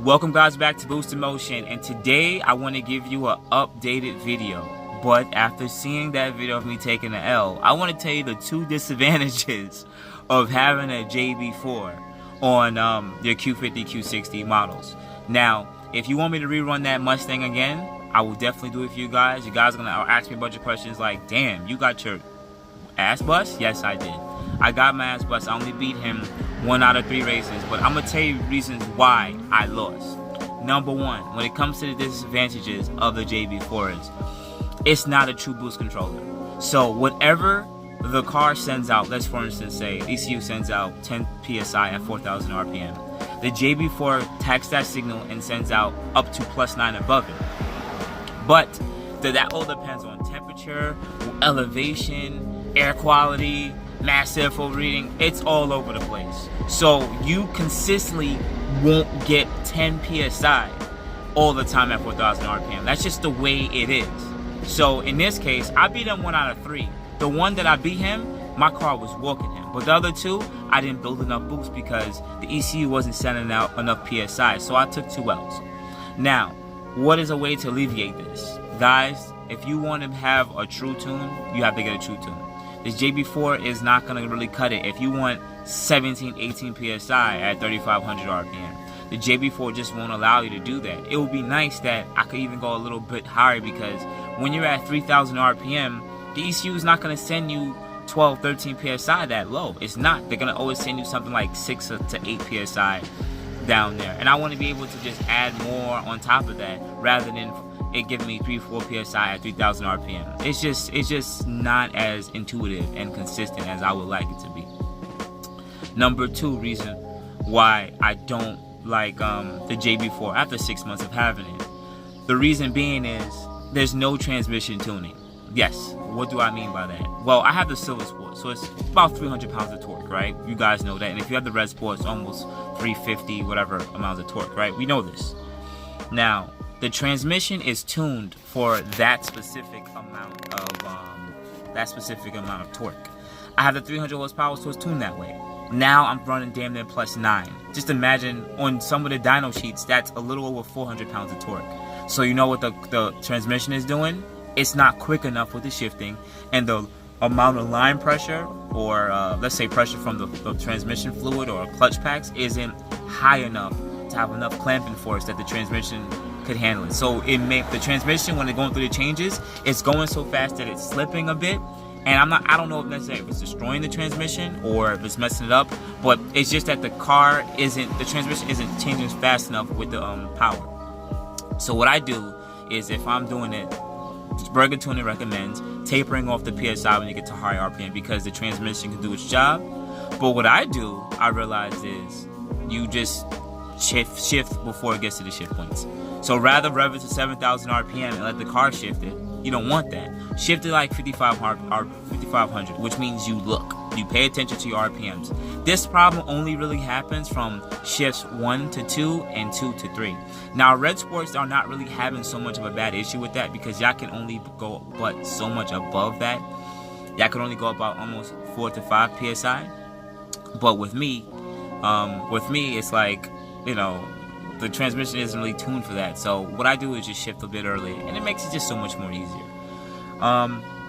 Welcome guys back to Boost Emotion, and today I want to give you an updated video. But after seeing that video of me taking the L, I want to tell you the two disadvantages of having a JB4 on your Q50, Q60 models. Now, if you want me to rerun that Mustang again, I will definitely do it for you guys. You guys are going to ask me a bunch of questions like, damn, you got your ass bust? Yes, I did. I got my ass bust. I only beat him 1 out of 3 races, but I'm gonna tell you reasons why I lost. Number one, when it comes to the disadvantages of the JB4 is, it's not a true boost controller. So whatever the car sends out, let's for instance say ECU sends out 10 psi at 4,000 RPM. The JB4 takes that signal and sends out up to +9 above it. But that all depends on temperature, elevation, air quality, mass airflow reading. It's all over the place. So you consistently won't get 10 psi all the time at 4,000 RPM. That's just the way it is. So in this case, I beat him 1 out of 3. The one that I beat him, my car was walking him. But the other 2, I didn't build enough boost because the ECU wasn't sending out enough PSI. So I took 2 L's. Now, what is a way to alleviate this? Guys, if you want to have a true tune, you have to get a true tune. This JB4 is not going to really cut it if you want 17, 18 PSI at 3,500 RPM. The JB4 just won't allow you to do that. It would be nice that I could even go a little bit higher, because when you're at 3,000 RPM, the ECU is not going to send you 12, 13 PSI that low. It's not. They're going to always send you something like 6 to 8 PSI down there. And I want to be able to just add more on top of that rather than it giving me 3-4 PSI at 3,000 RPM. It's just not as intuitive and consistent as I would like it to be. Number 2 reason why I don't like the JB4 after 6 months of having it. The reason being is there's no transmission tuning. Yes, what do I mean by that? Well, I have the Silver Sport, so it's about 300 pounds of torque, right? You guys know that. And if you have the Red Sport, it's almost 350, whatever amounts of torque, right? We know this. Now, the transmission is tuned for that specific amount of torque. I have the 300 horsepower, so it's tuned that way. Now I'm running damn near +9. Just imagine on some of the dyno sheets, that's a little over 400 pounds of torque. So you know what the transmission is doing? It's not quick enough with the shifting, and the amount of line pressure, or let's say pressure from the transmission fluid or clutch packs, isn't high enough to have enough clamping force that the transmission could handle it. So the transmission, when they're going through the changes, it's going so fast that it's slipping a bit. And I don't know if necessarily if it's destroying the transmission or if it's messing it up, but it's just that the transmission isn't changing fast enough with the power. So what I do is, if I'm doing it, Burger Tuning recommends tapering off the PSI when you get to higher RPM, because the transmission can do its job. But what I do, I realized, is you just shift before it gets to the shift points. So rather rev it to 7,000 RPM and let the car shift it. You don't want that. Shift it like 5,500, which means you pay attention to your RPMs. This problem only really happens from shifts 1 to 2 and 2 to 3. Now, Red Sports are not really having so much of a bad issue with that, because y'all can only go but so much above that. Y'all can only go about almost 4 to 5 PSI. But with me, it's like, you know, the transmission isn't really tuned for that. So what I do is just shift a bit early, and it makes it just so much more easier.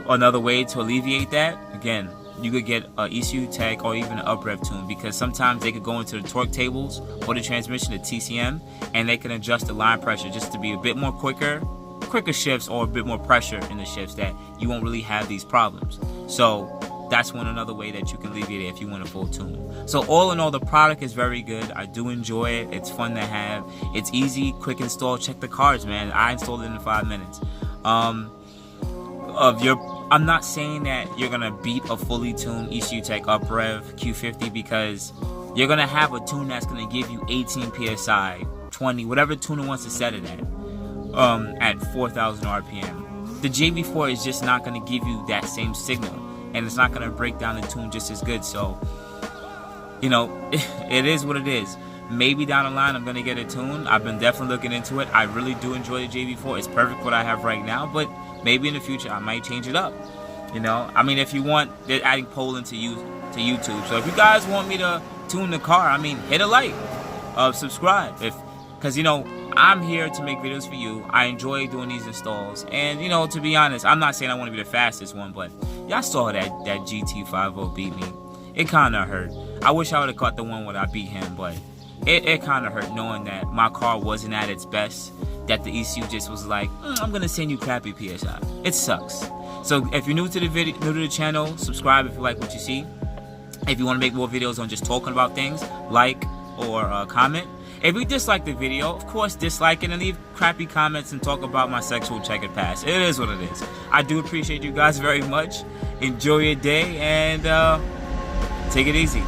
Another way to alleviate that, again, you could get an ECU tech or even an up rev tune, because sometimes they could go into the torque tables or the transmission, the TCM, and they can adjust the line pressure just to be a bit more quicker shifts, or a bit more pressure in the shifts, that you won't really have these problems. So that's another way that you can alleviate it if you want a full tune. So all in all, the product is very good. I do enjoy it. It's fun to have. It's easy, quick install. Check the cards, man. I installed it in 5 minutes. I'm not saying that you're gonna beat a fully tuned ECU Tech Up Rev Q50, because you're gonna have a tune that's gonna give you 18 PSI, 20, whatever tuner wants to set it at 4,000 RPM. The JB4 is just not gonna give you that same signal, and it's not gonna break down the tune just as good. So, you know, it is what it is. Maybe down the line I'm gonna get a tune. I've been definitely looking into it. I really do enjoy the JB4. It's perfect what I have right now, but maybe in the future I might change it up. You know, I mean, if you want, they're adding polling to YouTube. So if you guys want me to tune the car, I mean, hit a like, subscribe. If Because, you know, I'm here to make videos for you. I enjoy doing these installs. And, you know, to be honest, I'm not saying I want to be the fastest one, but y'all saw that GT50 beat me. It kind of hurt. I wish I would have caught the one where I beat him, but it kind of hurt knowing that my car wasn't at its best, that the ECU just was like, I'm going to send you crappy PSI. It sucks. So if you're new to the video, new to the channel, subscribe if you like what you see. If you want to make more videos on just talking about things, like or comment. If you dislike the video, of course dislike it and leave crappy comments and talk about my sexual checkered past. It is what it is. I do appreciate you guys very much. Enjoy your day and take it easy.